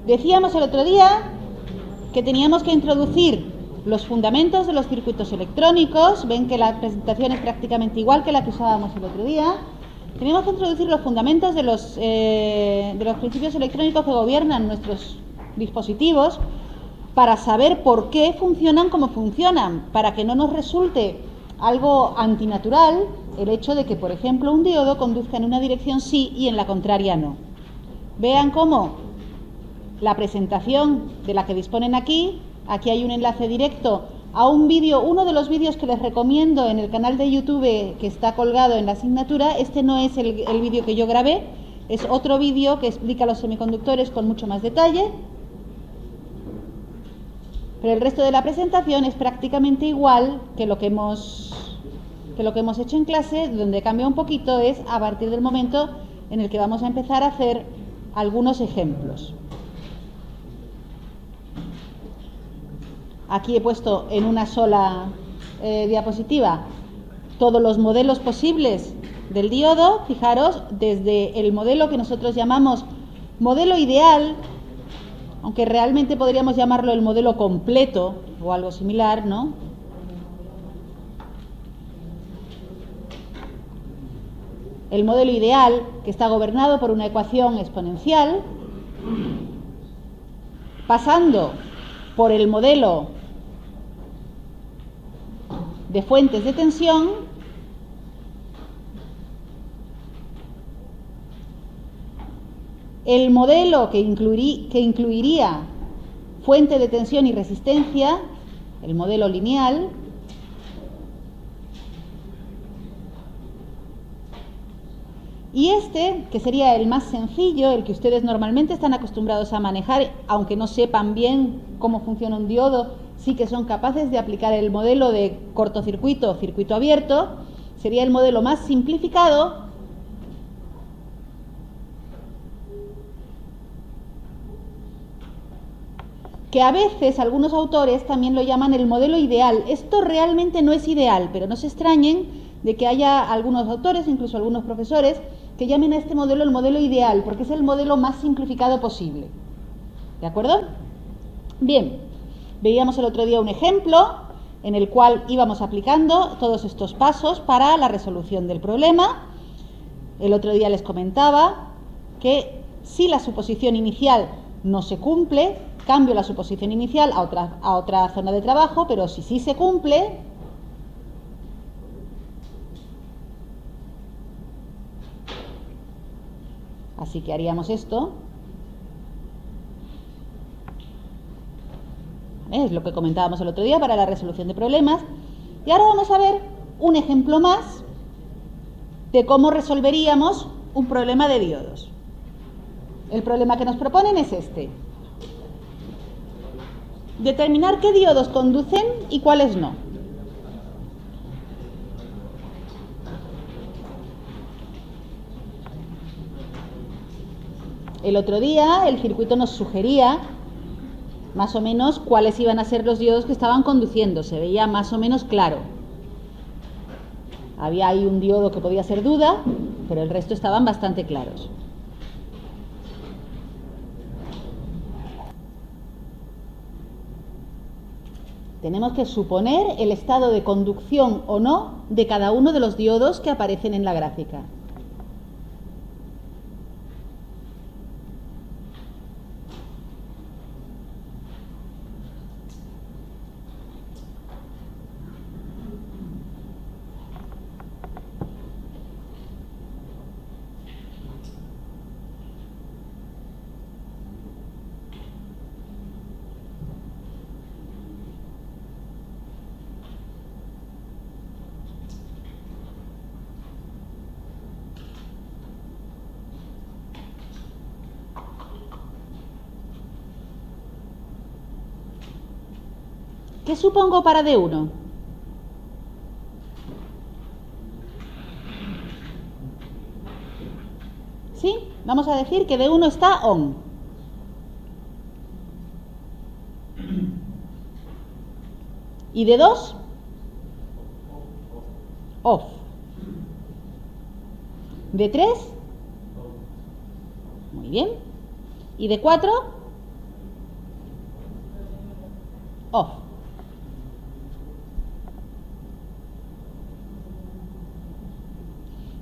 Decíamos el otro día que teníamos que introducir los fundamentos de los circuitos electrónicos. Ven que la presentación es prácticamente igual que la que usábamos el otro día. Tenemos que introducir los fundamentos de los principios electrónicos que gobiernan nuestros dispositivos para saber por qué funcionan como funcionan, para que no nos resulte algo antinatural el hecho de que, por ejemplo, un diodo conduzca en una dirección sí y en la contraria no. Vean cómo la presentación de la que disponen aquí hay un enlace directo a un vídeo, uno de los vídeos que les recomiendo en el canal de YouTube que está colgado en la asignatura. Este no es el vídeo que yo grabé, es otro vídeo que explica los semiconductores con mucho más detalle, pero el resto de la presentación es prácticamente igual que lo que hemos hecho en clase. Donde cambia un poquito es a partir del momento en el que vamos a empezar a hacer algunos ejemplos. Aquí he puesto en una sola diapositiva todos los modelos posibles del diodo. Fijaros, desde el modelo que nosotros llamamos modelo ideal, aunque realmente podríamos llamarlo el modelo completo o algo similar, ¿no? El modelo ideal, que está gobernado por una ecuación exponencial, pasando por el modelo de fuentes de tensión, el modelo que incluiría fuente de tensión y resistencia, el modelo lineal, y este, que sería el más sencillo, el que ustedes normalmente están acostumbrados a manejar, aunque no sepan bien cómo funciona un diodo, sí que son capaces de aplicar el modelo de cortocircuito o circuito abierto. Sería el modelo más simplificado, que a veces algunos autores también lo llaman el modelo ideal. Esto realmente no es ideal, pero no se extrañen de que haya algunos autores, incluso algunos profesores, que llamen a este modelo el modelo ideal, porque es el modelo más simplificado posible. ¿De acuerdo? Bien, veíamos el otro día un ejemplo en el cual íbamos aplicando todos estos pasos para la resolución del problema. El otro día les comentaba que si la suposición inicial no se cumple, cambio la suposición inicial a otra zona de trabajo, pero si sí se cumple, así que haríamos esto. Es lo que comentábamos el otro día para la resolución de problemas. Y ahora vamos a ver un ejemplo más de cómo resolveríamos un problema de diodos. El problema que nos proponen es este: determinar qué diodos conducen y cuáles no. El otro día el circuito nos sugería más o menos cuáles iban a ser los diodos que estaban conduciendo. Se veía más o menos claro. Había ahí un diodo que podía ser duda, pero el resto estaban bastante claros. Tenemos que suponer el estado de conducción o no de cada uno de los diodos que aparecen en la gráfica. ¿Qué supongo para D1? ¿Sí? Vamos a decir que D1 está on. ¿Y D2? Off. ¿D3? Muy bien. ¿Y D4? off.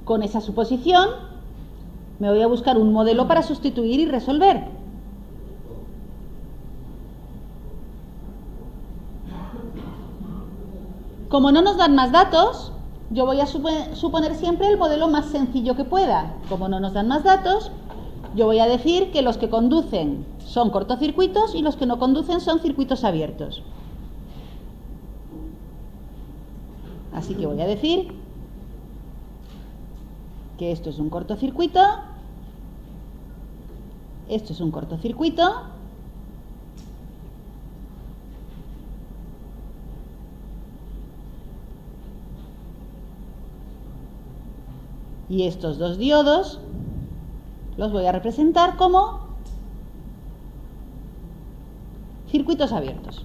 Con esa suposición me voy a buscar un modelo para sustituir y resolver. Como no nos dan más datos, yo voy a suponer siempre el modelo más sencillo que pueda. Como no nos dan más datos, yo voy a decir que los que conducen son cortocircuitos y los que no conducen son circuitos abiertos. Así que voy a decir que esto es un cortocircuito, esto es un cortocircuito, y estos dos diodos los voy a representar como circuitos abiertos.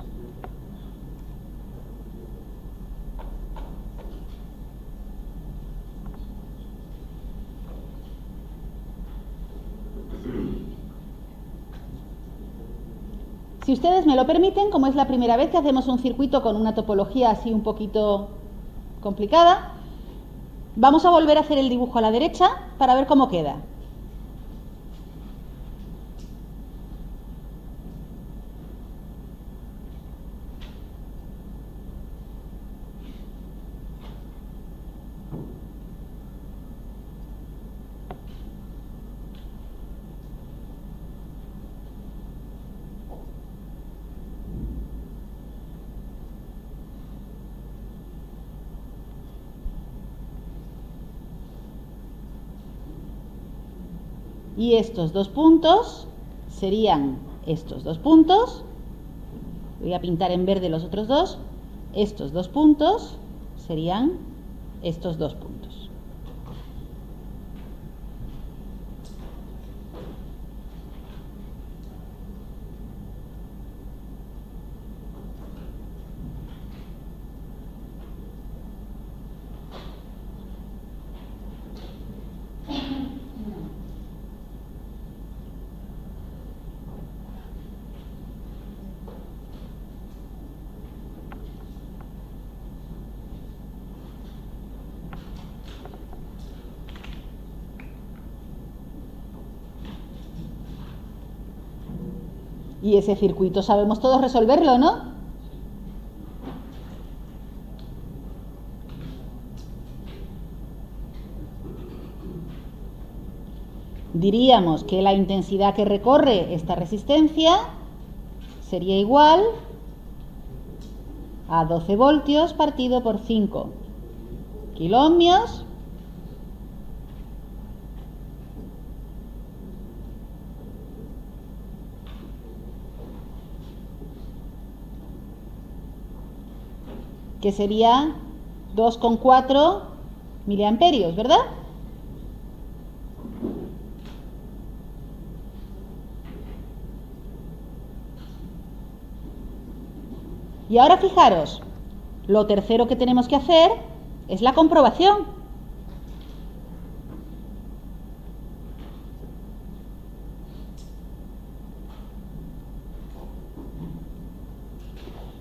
Si ustedes me lo permiten, como es la primera vez que hacemos un circuito con una topología así un poquito complicada, vamos a volver a hacer el dibujo a la derecha para ver cómo queda. Y estos dos puntos serían estos dos puntos. Voy a pintar en verde los otros dos. Estos dos puntos serían estos dos puntos. Y ese circuito sabemos todos resolverlo, ¿no? Diríamos que la intensidad que recorre esta resistencia sería igual a 12 voltios partido por 5 kiloohmios que sería 2,4 miliamperios, ¿verdad? Y ahora fijaros, lo tercero que tenemos que hacer es la comprobación.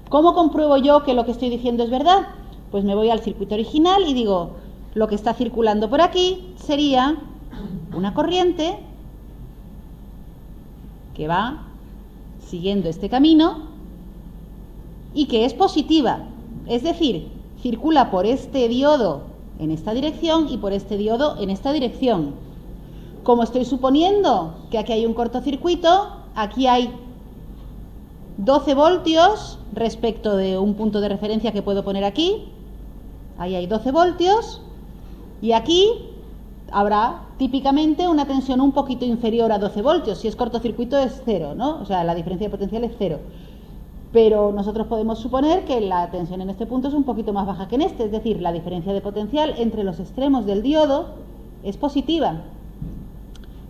¿Cómo compruebo yo que lo que estoy diciendo es verdad? Pues me voy al circuito original y digo, lo que está circulando por aquí sería una corriente que va siguiendo este camino y que es positiva, es decir, circula por este diodo en esta dirección y por este diodo en esta dirección. Como estoy suponiendo que aquí hay un cortocircuito, aquí hay 12 voltios respecto de un punto de referencia que puedo poner aquí. Ahí hay 12 voltios y aquí habrá típicamente una tensión un poquito inferior a 12 voltios. Si es cortocircuito es cero, ¿no? O sea, la diferencia de potencial es cero. Pero nosotros podemos suponer que la tensión en este punto es un poquito más baja que en este, es decir, la diferencia de potencial entre los extremos del diodo es positiva.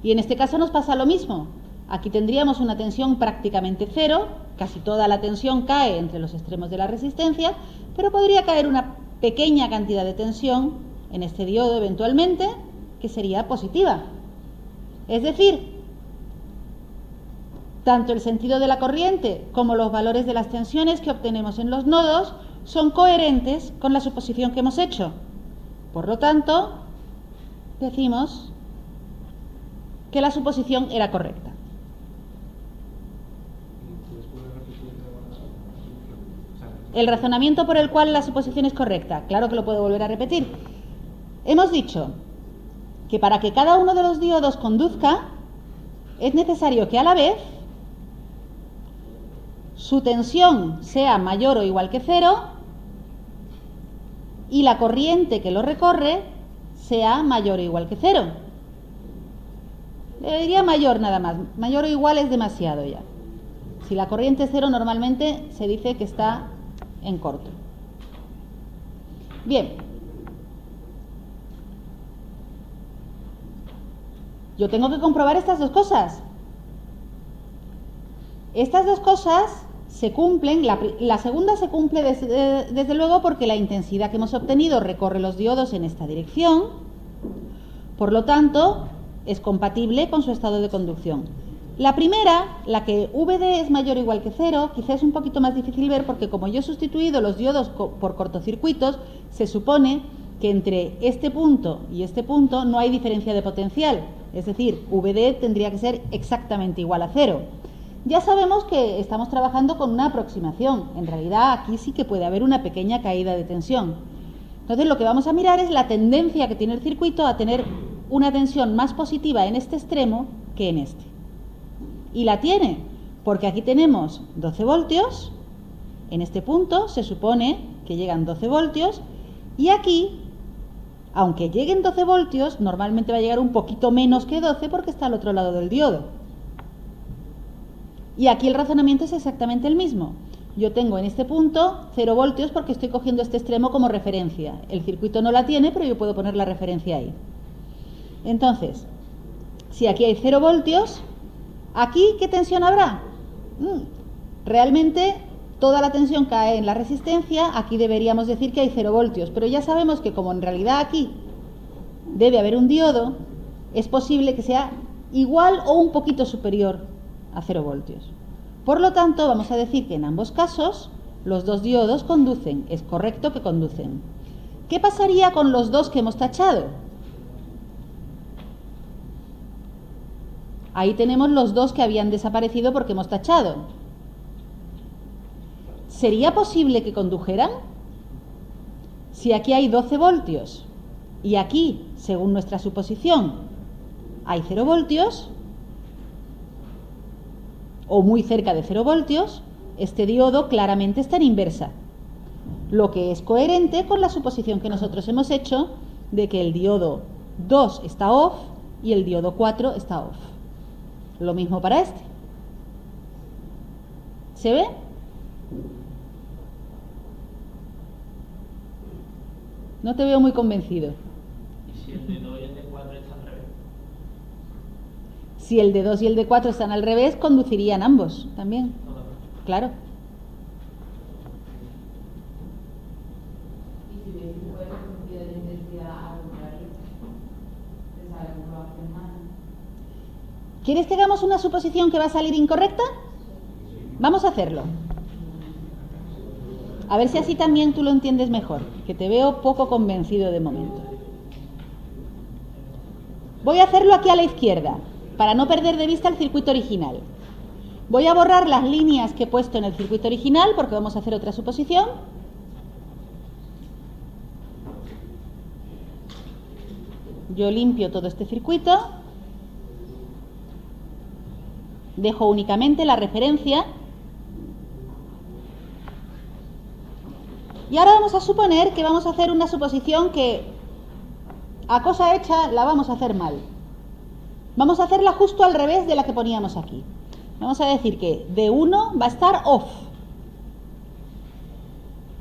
Y en este caso nos pasa lo mismo. Aquí tendríamos una tensión prácticamente cero, casi toda la tensión cae entre los extremos de la resistencia, pero podría caer una pequeña cantidad de tensión en este diodo eventualmente, que sería positiva. Es decir, Tanto el sentido de la corriente como los valores de las tensiones que obtenemos en los nodos son coherentes con la suposición que hemos hecho. Por lo tanto, decimos que la suposición era correcta. El razonamiento por el cual la suposición es correcta, claro que lo puedo volver a repetir. Hemos dicho que para que cada uno de los diodos conduzca, es necesario que a la vez su tensión sea mayor o igual que 0 y la corriente que lo recorre sea mayor o igual que 0. Le diría mayor nada más, mayor o igual es demasiado ya. Si la corriente es 0, normalmente se dice que está en corto. Bien. Yo tengo que comprobar estas dos cosas. Estas dos cosas se cumplen, la segunda se cumple desde luego porque la intensidad que hemos obtenido recorre los diodos en esta dirección, por lo tanto es compatible con su estado de conducción. La primera, la que VD es mayor o igual que 0, quizás es un poquito más difícil ver porque como yo he sustituido los diodos por cortocircuitos, se supone que entre este punto y este punto no hay diferencia de potencial, es decir, VD tendría que ser exactamente igual a 0. Ya sabemos que estamos trabajando con una aproximación, en realidad aquí sí que puede haber una pequeña caída de tensión. Entonces lo que vamos a mirar es la tendencia que tiene el circuito a tener una tensión más positiva en este extremo que en este. Y la tiene, porque aquí tenemos 12 voltios, en este punto se supone que llegan 12 voltios, y aquí, aunque lleguen 12 voltios, normalmente va a llegar un poquito menos que 12 porque está al otro lado del diodo. Y aquí el razonamiento es exactamente el mismo. Yo tengo en este punto 0 voltios porque estoy cogiendo este extremo como referencia. El circuito no la tiene, pero yo puedo poner la referencia ahí. Entonces, si aquí hay 0 voltios, ¿aquí qué tensión habrá? Realmente toda la tensión cae en la resistencia, aquí deberíamos decir que hay 0 voltios, pero ya sabemos que como en realidad aquí debe haber un diodo, es posible que sea igual o un poquito superior a 0 voltios. Por lo tanto, vamos a decir que en ambos casos los dos diodos conducen, es correcto que conducen. ¿Qué pasaría con los dos que hemos tachado? Ahí tenemos los dos que habían desaparecido porque hemos tachado. ¿Sería posible que condujeran? Si aquí hay 12 voltios y aquí, según nuestra suposición, hay 0 voltios, o muy cerca de 0 voltios, este diodo claramente está en inversa, lo que es coherente con la suposición que nosotros hemos hecho de que el diodo 2 está off y el diodo 4 está off. Lo mismo para este. ¿Se ve? No te veo muy convencido. ¿Y si el de 2 y el de 4 están al revés? Si el de 2 y el de 4 están al revés, conducirían ambos también. Claro. Y si hubiese un sentido de intensidad al contrario, esa es la comprobación más. ¿Quieres que hagamos una suposición que va a salir incorrecta? Vamos a hacerlo. A ver si así también tú lo entiendes mejor, que te veo poco convencido de momento. Voy a hacerlo aquí a la izquierda, para no perder de vista el circuito original. Voy a borrar las líneas que he puesto en el circuito original porque vamos a hacer otra suposición. Yo limpio todo este circuito. Dejo únicamente la referencia. Y ahora vamos a suponer que vamos a hacer una suposición que a cosa hecha la vamos a hacer mal. Vamos a hacerla justo al revés de la que poníamos aquí. Vamos a decir que D1 va a estar off.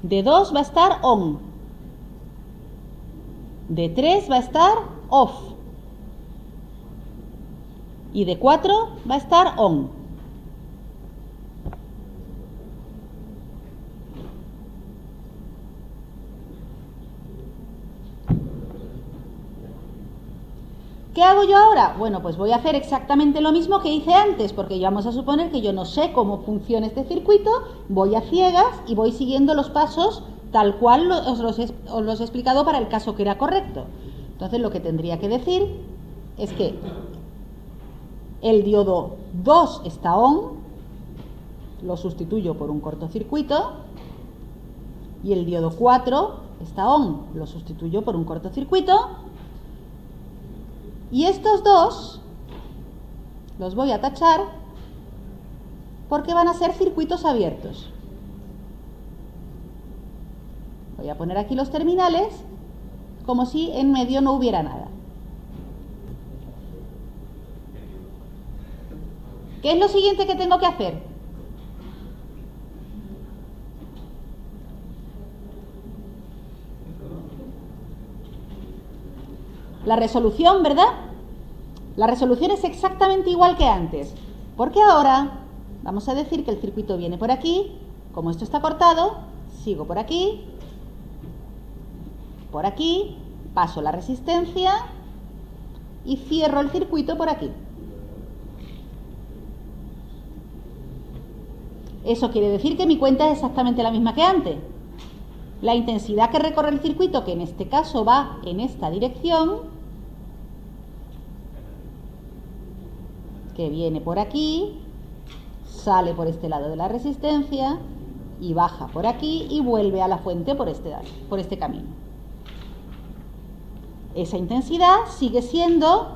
D2 va a estar on. D3 va a estar off. Y D4 va a estar on. ¿Qué hago yo ahora? Bueno, pues voy a hacer exactamente lo mismo que hice antes, porque vamos a suponer que yo no sé cómo funciona este circuito, voy a ciegas y voy siguiendo los pasos tal cual os los he explicado para el caso que era correcto. Entonces lo que tendría que decir es que el diodo 2 está on, lo sustituyo por un cortocircuito, y el diodo 4 está on, lo sustituyo por un cortocircuito, y estos dos los voy a tachar porque van a ser circuitos abiertos. Voy a poner aquí los terminales como si en medio no hubiera nada. ¿Qué es lo siguiente que tengo que hacer? La resolución, ¿verdad? La resolución es exactamente igual que antes, porque ahora vamos a decir que el circuito viene por aquí, como esto está cortado, sigo por aquí, paso la resistencia y cierro el circuito por aquí. Eso quiere decir que mi cuenta es exactamente la misma que antes. La intensidad que recorre el circuito, que en este caso va en esta dirección, que viene por aquí, sale por este lado de la resistencia y baja por aquí y vuelve a la fuente por este camino. Esa intensidad sigue siendo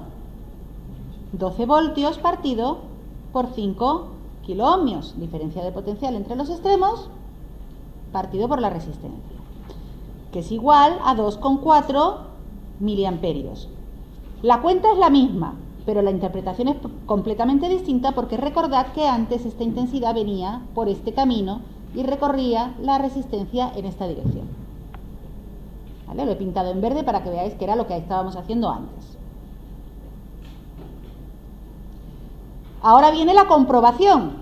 12 voltios partido por 5 kiloohmios, diferencia de potencial entre los extremos, partido por la resistencia, que es igual a 2,4 miliamperios. La cuenta es la misma, pero la interpretación es completamente distinta porque recordad que antes esta intensidad venía por este camino y recorría la resistencia en esta dirección. ¿Vale? Lo he pintado en verde para que veáis que era lo que estábamos haciendo antes. Ahora viene la comprobación.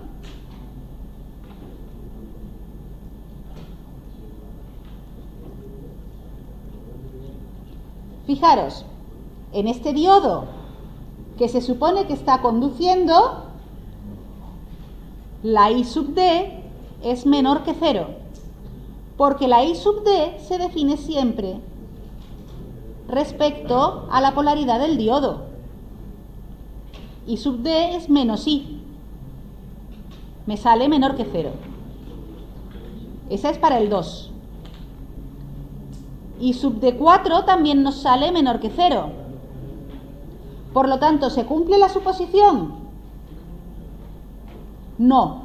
Fijaros, en este diodo que se supone que está conduciendo, la I sub D es menor que 0, porque la I sub D se define siempre respecto a la polaridad del diodo. I sub D es menos I, me sale menor que 0. Esa es para el 2. I sub D4 también nos sale menor que 0. Por lo tanto, ¿se cumple la suposición? No.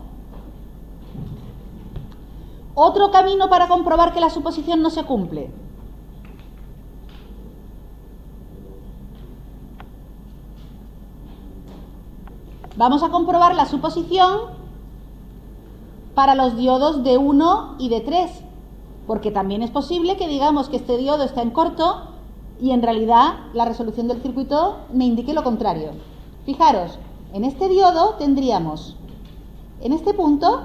Otro camino para comprobar que la suposición no se cumple. Vamos a comprobar la suposición para los diodos de 1 y de 3, porque también es posible que digamos que este diodo está en corto y en realidad la resolución del circuito me indique lo contrario. Fijaros, en este diodo tendríamos, en este punto,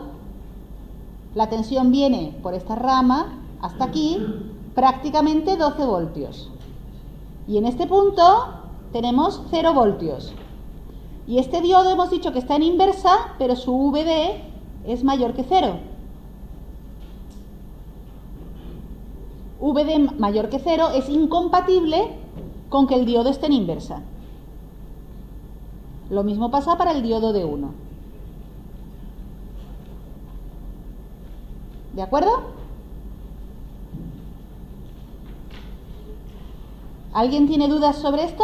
la tensión viene por esta rama hasta aquí, prácticamente 12 voltios. Y en este punto tenemos 0 voltios. Y este diodo hemos dicho que está en inversa, pero su VD es mayor que 0. VD mayor que 0 es incompatible con que el diodo esté en inversa. Lo mismo pasa para el diodo de 1. ¿De acuerdo? ¿Alguien tiene dudas sobre esto?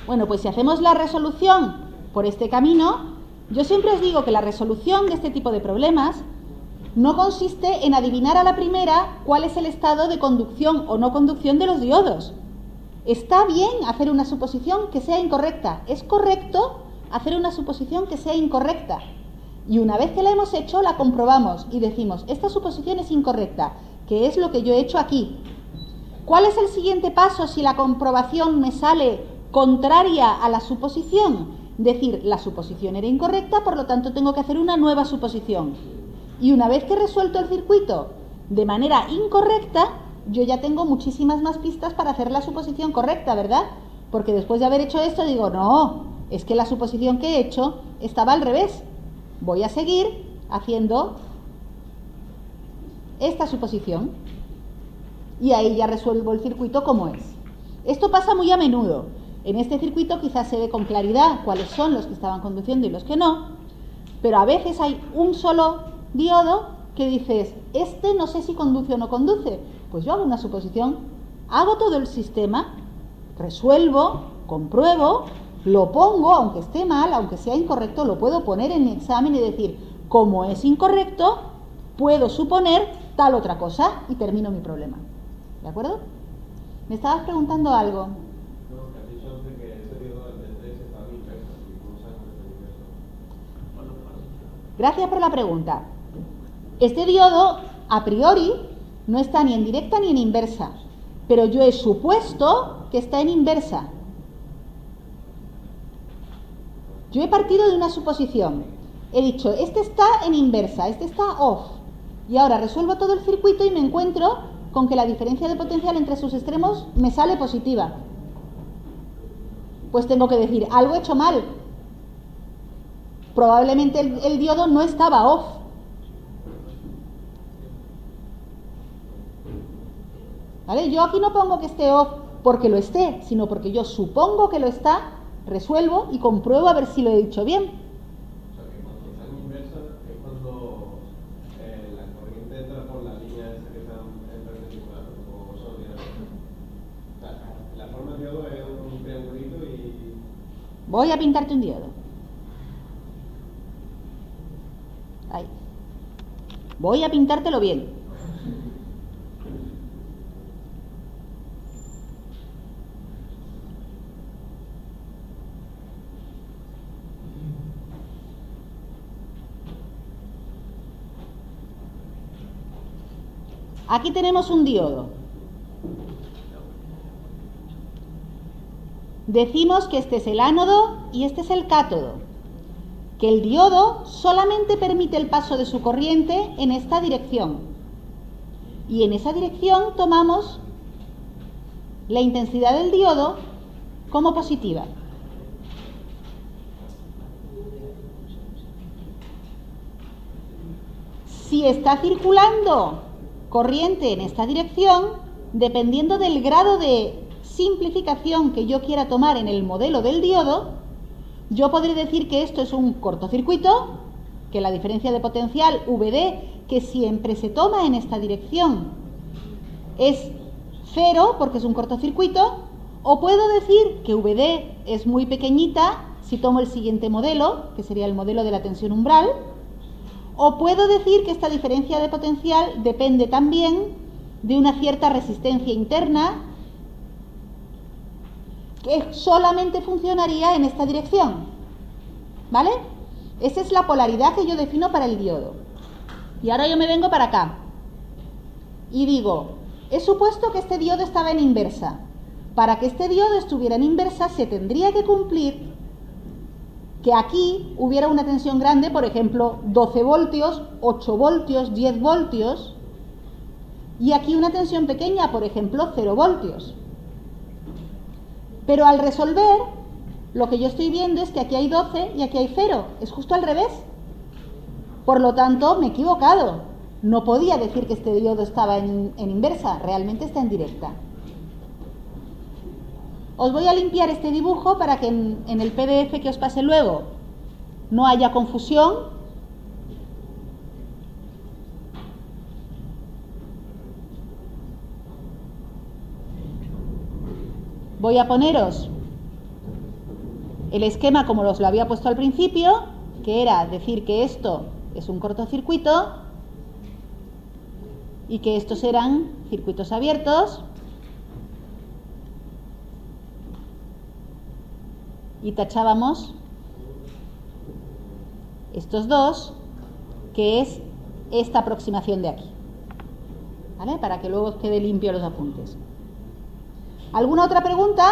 Bueno, pues si hacemos la resolución por este camino, yo siempre os digo que la resolución de este tipo de problemas no consiste en adivinar a la primera cuál es el estado de conducción o no conducción de los diodos. Está bien hacer una suposición que sea incorrecta. Es correcto hacer una suposición que sea incorrecta. Y una vez que la hemos hecho, la comprobamos y decimos, esta suposición es incorrecta, que es lo que yo he hecho aquí. ¿Cuál es el siguiente paso si la comprobación me sale contraria a la suposición? Decir, la suposición era incorrecta, por lo tanto tengo que hacer una nueva suposición. Y una vez que he resuelto el circuito de manera incorrecta, yo ya tengo muchísimas más pistas para hacer la suposición correcta, ¿verdad? Porque después de haber hecho esto digo, no, es que la suposición que he hecho estaba al revés. Voy a seguir haciendo esta suposición y ahí ya resuelvo el circuito como es. Esto pasa muy a menudo. En este circuito quizás se ve con claridad cuáles son los que estaban conduciendo y los que no, pero a veces hay un solo diodo que dices, este no sé si conduce o no conduce. Pues yo hago una suposición, hago todo el sistema, resuelvo, compruebo, lo pongo, aunque esté mal, aunque sea incorrecto, lo puedo poner en mi examen y decir, como es incorrecto, puedo suponer tal otra cosa y termino mi problema. ¿De acuerdo? Me estabas preguntando algo. No, que has dicho antes que ese diodo del 3 estaba en inversa, y cómo sabes que está en inversa. Gracias por la pregunta. Este diodo, a priori, no está ni en directa ni en inversa, pero yo he supuesto que está en inversa. Yo he partido de una suposición. He dicho, este está en inversa, este está off. Y ahora resuelvo todo el circuito y me encuentro con que la diferencia de potencial entre sus extremos me sale positiva. Pues tengo que decir, algo he hecho mal. Probablemente el diodo no estaba off. ¿Vale? Yo aquí no pongo que esté off porque lo esté, sino porque yo supongo que lo está, resuelvo y compruebo a ver si lo he dicho bien. O sea, que cuando está en inversa es cuando la corriente entra por la línea esa que está en perpendicular, o solo tiene. O sea, la forma de diodo es un triangulito y... Voy a pintarte un diodo. Ahí. Voy a pintártelo bien. Aquí tenemos un diodo. Decimos que este es el ánodo y este es el cátodo. Que el diodo solamente permite el paso de su corriente en esta dirección. Y en esa dirección tomamos la intensidad del diodo como positiva. Si está circulando corriente en esta dirección, dependiendo del grado de simplificación que yo quiera tomar en el modelo del diodo, yo podré decir que esto es un cortocircuito, que la diferencia de potencial VD, que siempre se toma en esta dirección, es 0 porque es un cortocircuito, o puedo decir que VD es muy pequeñita si tomo el siguiente modelo, que sería el modelo de la tensión umbral, o puedo decir que esta diferencia de potencial depende también de una cierta resistencia interna que solamente funcionaría en esta dirección. ¿Vale? Esa es la polaridad que yo defino para el diodo. Y ahora yo me vengo para acá y digo, he supuesto que este diodo estaba en inversa. Para que este diodo estuviera en inversa se tendría que cumplir que aquí hubiera una tensión grande, por ejemplo, 12 voltios, 8 voltios, 10 voltios, y aquí una tensión pequeña, por ejemplo, 0 voltios. Pero al resolver, lo que yo estoy viendo es que aquí hay 12 y aquí hay 0. Es justo al revés. Por lo tanto, me he equivocado. No podía decir que este diodo estaba en inversa, realmente está en directa. Os voy a limpiar este dibujo para que en el PDF que os pase luego no haya confusión. Voy a poneros el esquema como os lo había puesto al principio, que era decir que esto es un cortocircuito y que estos eran circuitos abiertos. Y tachábamos estos dos, que es esta aproximación de aquí, ¿vale? Para que luego os quede limpio los apuntes. ¿Alguna otra pregunta?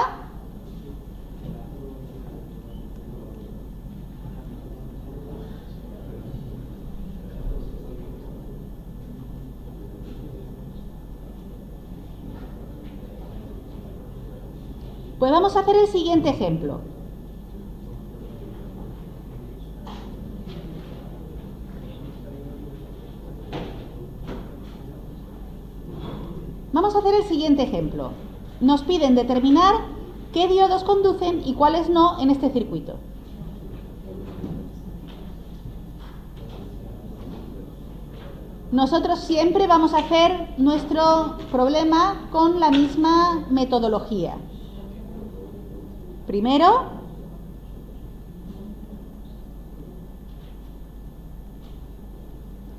Pues vamos a hacer el siguiente ejemplo. Vamos a hacer el siguiente ejemplo. Nos piden determinar qué diodos conducen y cuáles no en este circuito. Nosotros siempre vamos a hacer nuestro problema con la misma metodología. Primero,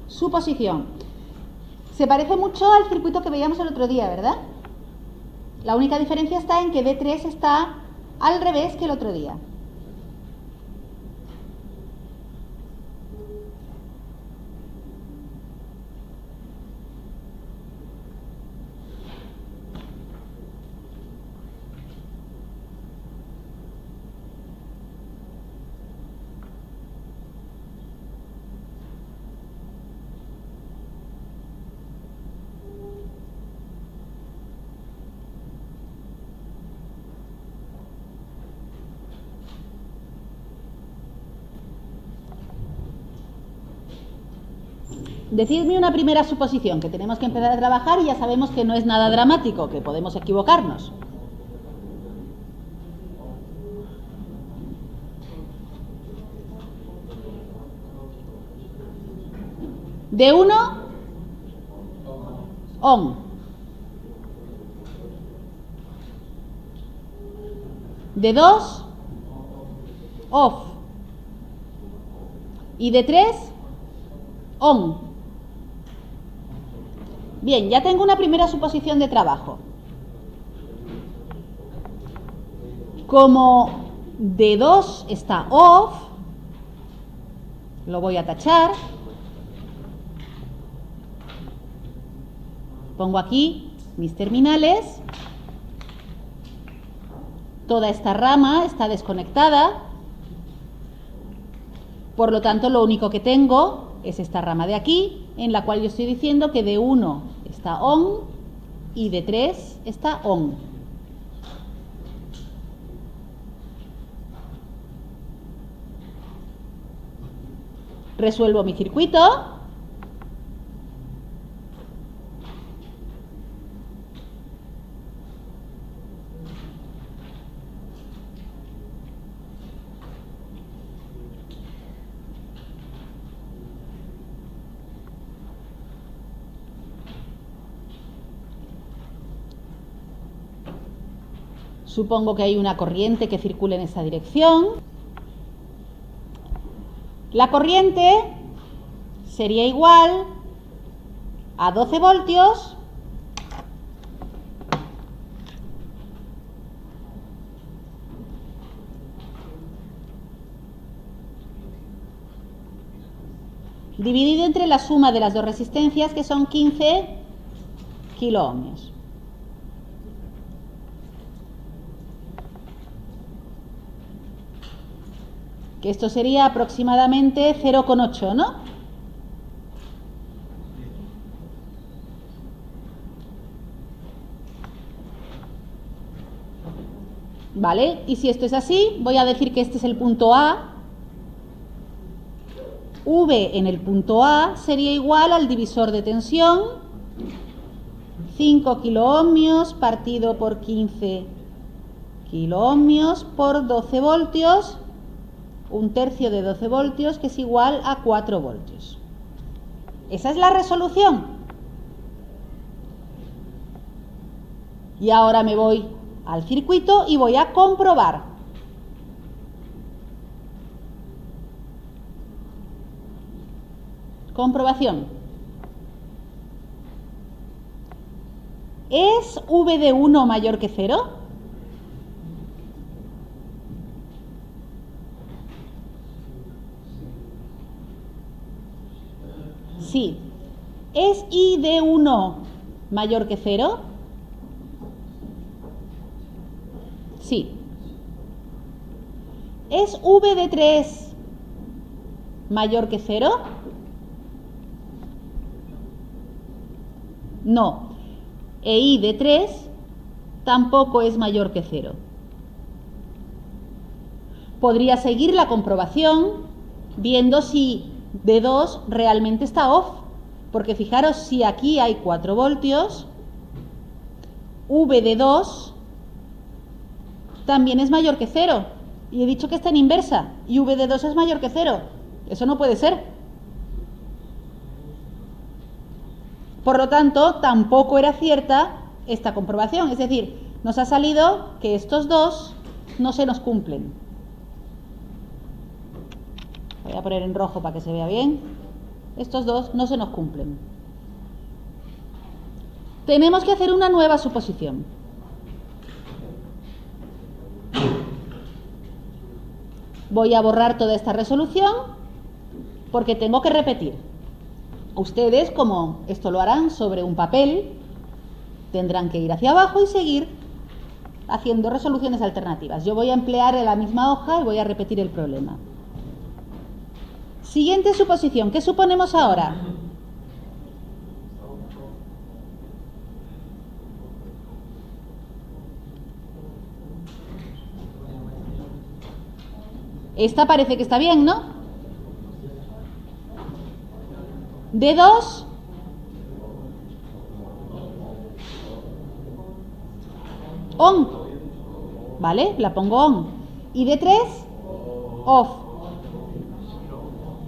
suposición. Se parece mucho al circuito que veíamos el otro día, ¿verdad? La única diferencia está en que D3 está al revés que el otro día. Decidme una primera suposición, que tenemos que empezar a trabajar y ya sabemos que no es nada dramático, que podemos equivocarnos. De 1, on. De 2, off. Y de 3, on. Bien, ya tengo una primera suposición de trabajo. Como D2 está off, lo voy a tachar. Pongo aquí mis terminales. Toda esta rama está desconectada. Por lo tanto, lo único que tengo es esta rama de aquí, en la cual yo estoy diciendo que D1 está on y D3 está on. Resuelvo mi circuito. Supongo que hay una corriente que circula en esa dirección. La corriente sería igual a 12 voltios dividido entre la suma de las dos resistencias, que son 15 kiloohmios. Que esto sería aproximadamente 0,8, ¿no? ¿Vale? Y si esto es así, voy a decir que este es el punto A. V en el punto A sería igual al divisor de tensión, 5 kiloohmios partido por 15 kiloohmios por 12 voltios, un tercio de 12 voltios, que es igual a 4 voltios. Esa es la resolución. Y ahora me voy al circuito y voy a comprobar. Comprobación. ¿Es V de 1 mayor que 0? Sí. ¿Es I de 1 mayor que 0? Sí. ¿Es V de 3 mayor que 0? No. E I de 3 tampoco es mayor que 0. podría seguir la comprobación viendo si D2 realmente está off. Porque fijaros, si aquí hay 4 voltios, V de 2 también es mayor que 0. Y he dicho que está en inversa. Y V de 2 es mayor que 0. Eso no puede ser. Por lo tanto, tampoco era cierta esta comprobación. Es decir, nos ha salido que estos dos no se nos cumplen. Voy a poner en rojo para que se vea bien. Estos dos no se nos cumplen. Tenemos que hacer una nueva suposición. Voy a borrar toda esta resolución porque tengo que repetir. Ustedes, como esto lo harán sobre un papel, tendrán que ir hacia abajo y seguir haciendo resoluciones alternativas. Yo voy a emplear la misma hoja y voy a repetir el problema. Siguiente suposición. ¿Qué suponemos ahora? Esta parece que está bien, ¿no? D2 on, ¿vale? La pongo on. Y D3 off.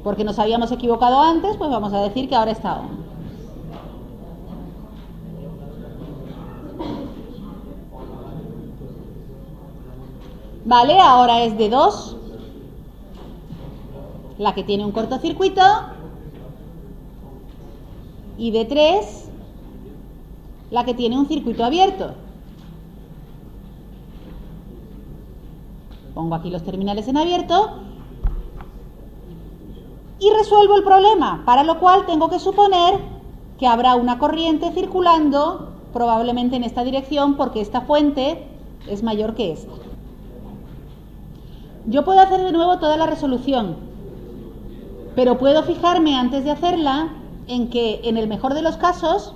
Porque nos habíamos equivocado antes, pues vamos a decir que ahora está on. Vale, ahora es D2 la que tiene un cortocircuito y D3 la que tiene un circuito abierto. Pongo aquí los terminales en abierto y resuelvo el problema, para lo cual tengo que suponer que habrá una corriente circulando probablemente en esta dirección porque esta fuente es mayor que esta. Yo puedo hacer de nuevo toda la resolución, pero puedo fijarme antes de hacerla en que en el mejor de los casos,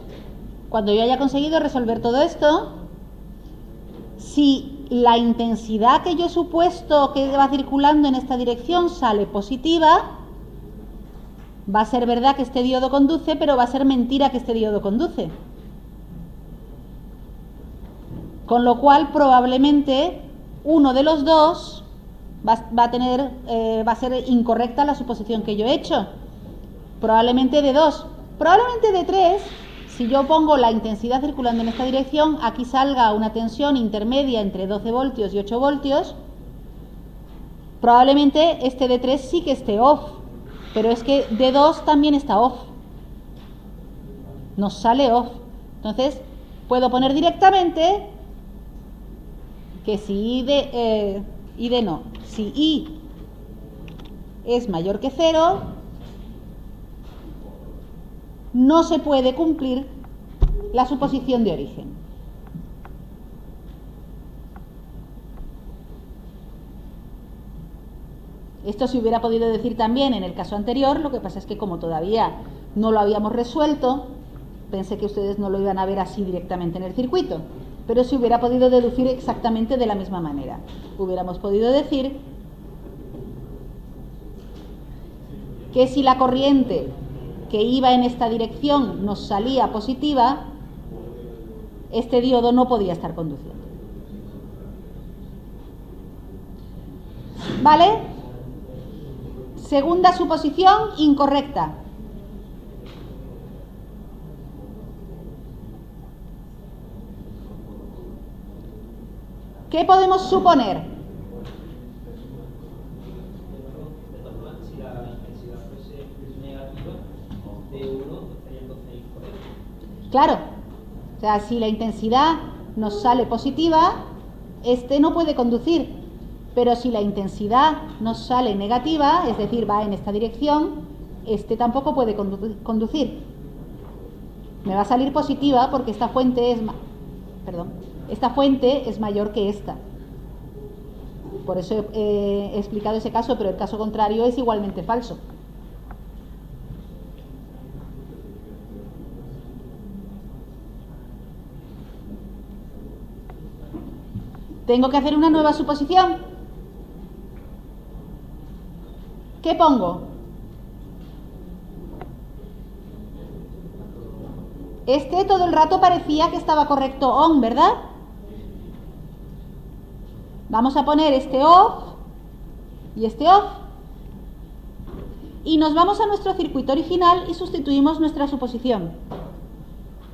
cuando yo haya conseguido resolver todo esto, si la intensidad que yo he supuesto que va circulando en esta dirección sale positiva, va a ser verdad que este diodo conduce, pero va a ser mentira que este diodo conduce. Con lo cual, probablemente, uno de los dos va a ser incorrecta la suposición que yo he hecho. Probablemente D2. Probablemente D3, si yo pongo la intensidad circulando en esta dirección, aquí salga una tensión intermedia entre 12 voltios y 8 voltios. Probablemente este D3 sí que esté off, pero es que D2 también está off. Nos sale off. Entonces, puedo poner directamente que si I de no. Si I es mayor que 0, no se puede cumplir la suposición de origen. Esto se hubiera podido decir también en el caso anterior, lo que pasa es que como todavía no lo habíamos resuelto, pensé que ustedes no lo iban a ver así directamente en el circuito, pero se hubiera podido deducir exactamente de la misma manera. Hubiéramos podido decir que si la corriente que iba en esta dirección nos salía positiva, este diodo no podía estar conduciendo. ¿Vale? Segunda suposición incorrecta. ¿Qué podemos suponer? Si la intensidad fuese negativa, D1 estaría entonces incorrecto. Claro, o sea, si la intensidad nos sale positiva, este no puede conducir, pero si la intensidad nos sale negativa, es decir, va en esta dirección, este tampoco puede conducir. Me va a salir positiva porque esta fuente es mayor que esta. Por eso he explicado ese caso, pero el caso contrario es igualmente falso. Tengo que hacer una nueva suposición. ¿Qué pongo? Este todo el rato parecía que estaba correcto on, ¿verdad? Vamos a poner este off y este off. Y nos vamos a nuestro circuito original y sustituimos nuestra suposición.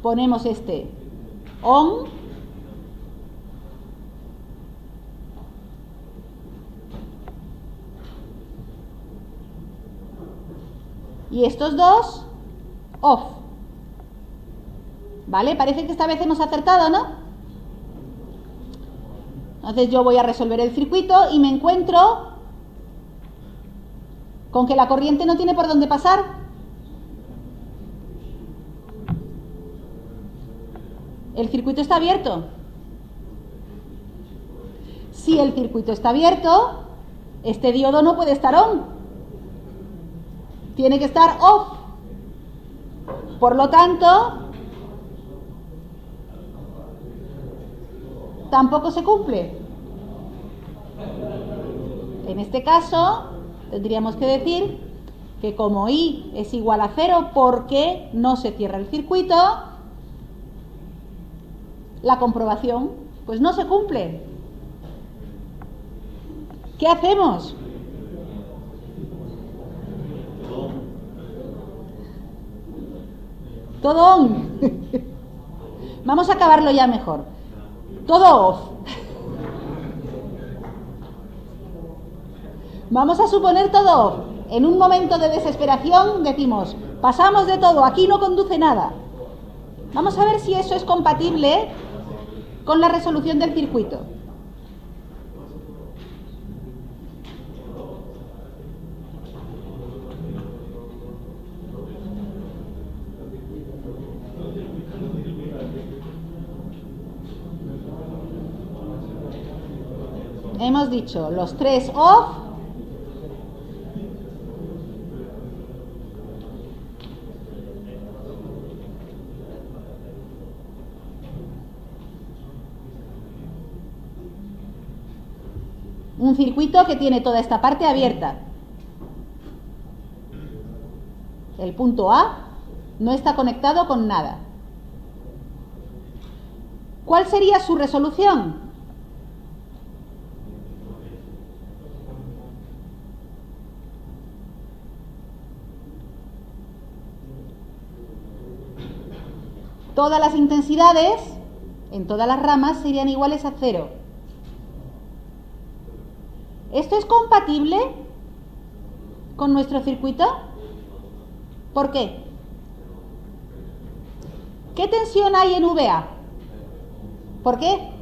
Ponemos este on y estos dos off. ¿Vale? Parece que esta vez hemos acertado, ¿no? Entonces yo voy a resolver el circuito y me encuentro con que la corriente no tiene por dónde pasar. El circuito está abierto. Si el circuito está abierto, este diodo no puede estar on. Tiene que estar off. Por lo tanto, tampoco se cumple. En este caso, tendríamos que decir que como I es igual a 0 porque no se cierra el circuito, la comprobación pues no se cumple. ¿Qué hacemos? Todo on. Vamos a acabarlo ya mejor. Todo off. Vamos a suponer todo off. En un momento de desesperación decimos, pasamos de todo, aquí no conduce nada. Vamos a ver si eso es compatible con la resolución del circuito. Hemos dicho los tres off. Un circuito que tiene toda esta parte abierta. El punto A no está conectado con nada. ¿Cuál sería su resolución? Todas las intensidades en todas las ramas serían iguales a 0. ¿Esto es compatible con nuestro circuito? ¿Por qué? ¿Qué tensión hay en VA? ¿Por qué?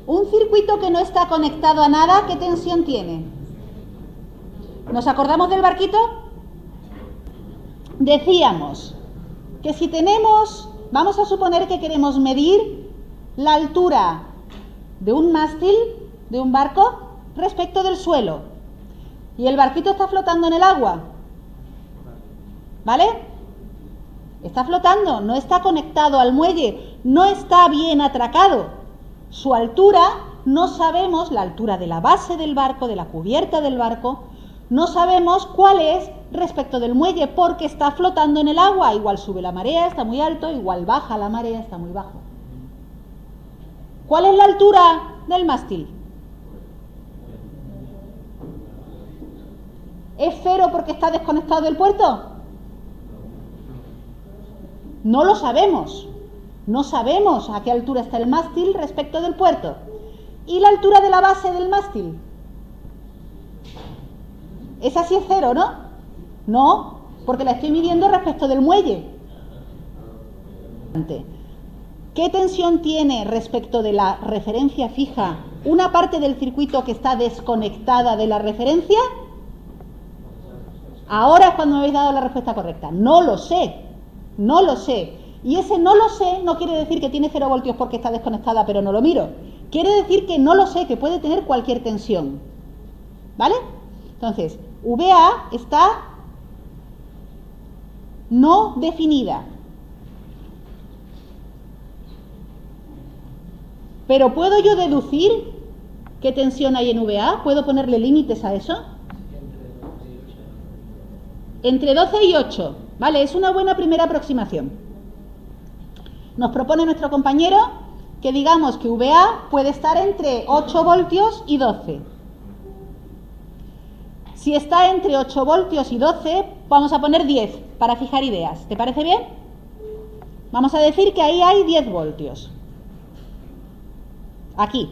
Un circuito que no está conectado a nada, ¿qué tensión tiene? ¿Nos acordamos del barquito? Decíamos que si tenemos, vamos a suponer que queremos medir la altura de un mástil, de un barco, respecto del suelo. Y el barquito está flotando en el agua. ¿Vale? Está flotando, no está conectado al muelle, no está bien atracado. Su altura, no sabemos la altura de la base del barco, de la cubierta del barco, no sabemos cuál es respecto del muelle porque está flotando en el agua. Igual sube la marea, está muy alto, igual baja la marea, está muy bajo. ¿Cuál es la altura del mástil? ¿Es 0 porque está desconectado del puerto? No lo sabemos. No sabemos a qué altura está el mástil respecto del puerto. ¿Y la altura de la base del mástil? Esa sí es 0, ¿no? No, porque la estoy midiendo respecto del muelle. ¿Qué tensión tiene respecto de la referencia fija una parte del circuito que está desconectada de la referencia? Ahora es cuando me habéis dado la respuesta correcta. No lo sé. No lo sé. Y ese no lo sé no quiere decir que tiene 0 voltios porque está desconectada, pero no lo miro. Quiere decir que no lo sé, que puede tener cualquier tensión. ¿Vale? Entonces, VA está no definida. Pero ¿puedo yo deducir qué tensión hay en VA? ¿Puedo ponerle límites a eso? Entre 12 y 8. Vale, es una buena primera aproximación. Nos propone nuestro compañero que digamos que VA puede estar entre 8 voltios y 12. Si está entre 8 voltios y 12, vamos a poner 10 para fijar ideas. ¿Te parece bien? Vamos a decir que ahí hay 10 voltios. Aquí.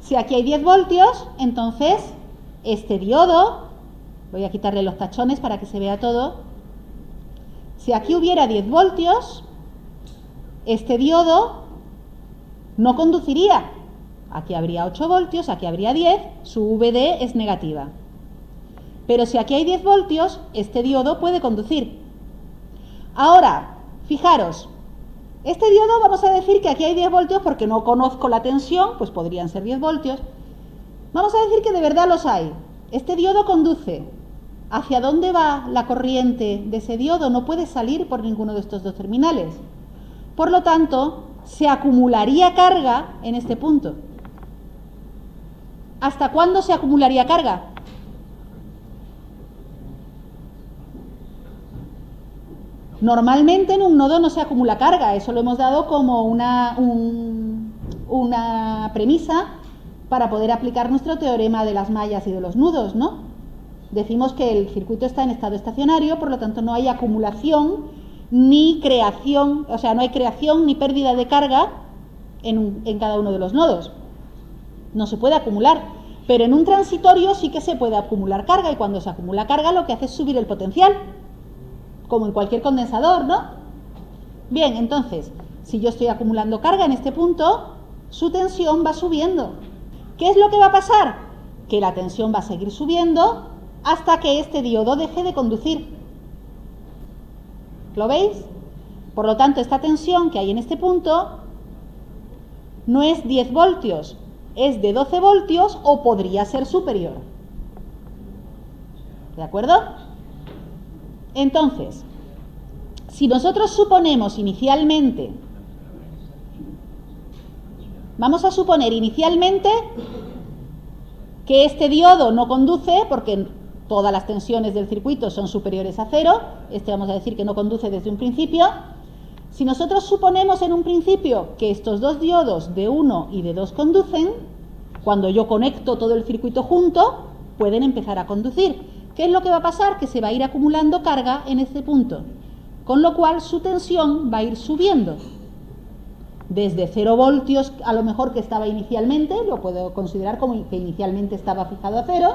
Si aquí hay 10 voltios, entonces este diodo, voy a quitarle los tachones para que se vea todo. Si aquí hubiera 10 voltios, este diodo no conduciría. Aquí habría 8 voltios, aquí habría 10, su VD es negativa. Pero si aquí hay 10 voltios, este diodo puede conducir. Ahora, fijaros, este diodo vamos a decir que aquí hay 10 voltios porque no conozco la tensión, pues podrían ser 10 voltios. Vamos a decir que de verdad los hay. Este diodo conduce. ¿Hacia dónde va la corriente de ese diodo? No puede salir por ninguno de estos dos terminales. Por lo tanto, se acumularía carga en este punto. ¿Hasta cuándo se acumularía carga? Normalmente en un nodo no se acumula carga, eso lo hemos dado como una premisa para poder aplicar nuestro teorema de las mallas y de los nudos, ¿no? Decimos que el circuito está en estado estacionario, por lo tanto no hay acumulación ni creación, o sea, no hay creación ni pérdida de carga en cada uno de los nodos. No se puede acumular, pero en un transitorio sí que se puede acumular carga, y cuando se acumula carga lo que hace es subir el potencial, como en cualquier condensador, ¿no? Bien, entonces, si yo estoy acumulando carga en este punto, su tensión va subiendo. ¿Qué es lo que va a pasar? Que la tensión va a seguir subiendo hasta que este diodo deje de conducir. ¿Lo veis? Por lo tanto, esta tensión que hay en este punto no es 10 voltios, es de 12 voltios o podría ser superior. ¿De acuerdo? Entonces, si nosotros suponemos inicialmente, vamos a suponer inicialmente que este diodo no conduce porque todas las tensiones del circuito son superiores a 0, este vamos a decir que no conduce desde un principio. Si nosotros suponemos en un principio que estos dos diodos de 1 y de 2 conducen, cuando yo conecto todo el circuito junto, pueden empezar a conducir. ¿Qué es lo que va a pasar? Que se va a ir acumulando carga en este punto, con lo cual su tensión va a ir subiendo. Desde 0 voltios, a lo mejor que estaba inicialmente, lo puedo considerar como que inicialmente estaba fijado a 0,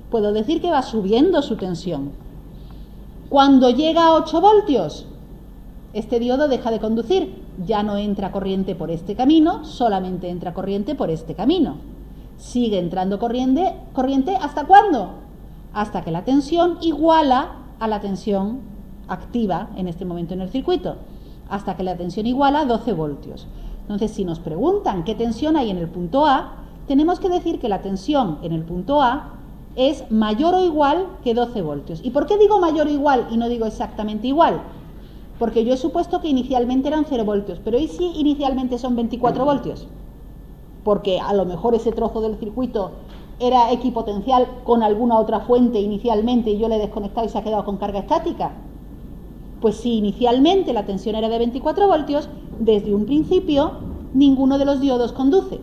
puedo decir que va subiendo su tensión. Cuando llega a 8 voltios, este diodo deja de conducir, ya no entra corriente por este camino, solamente entra corriente por este camino. Sigue entrando corriente, ¿hasta cuándo? Hasta que la tensión iguala a la tensión activa en este momento en el circuito, hasta que la tensión iguala a 12 voltios. Entonces, si nos preguntan qué tensión hay en el punto A, tenemos que decir que la tensión en el punto A es mayor o igual que 12 voltios. ¿Y por qué digo mayor o igual y no digo exactamente igual? Porque yo he supuesto que inicialmente eran 0 voltios, pero ¿y si inicialmente son 24 voltios? Porque a lo mejor ese trozo del circuito era equipotencial con alguna otra fuente inicialmente y yo le he desconectado y se ha quedado con carga estática. Pues si inicialmente la tensión era de 24 voltios, desde un principio ninguno de los diodos conduce.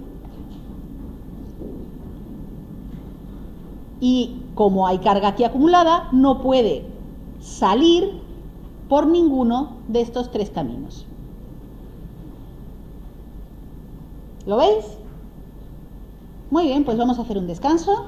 Y como hay carga aquí acumulada, no puede salir por ninguno de estos tres caminos. ¿Lo veis? Muy bien, pues vamos a hacer un descanso.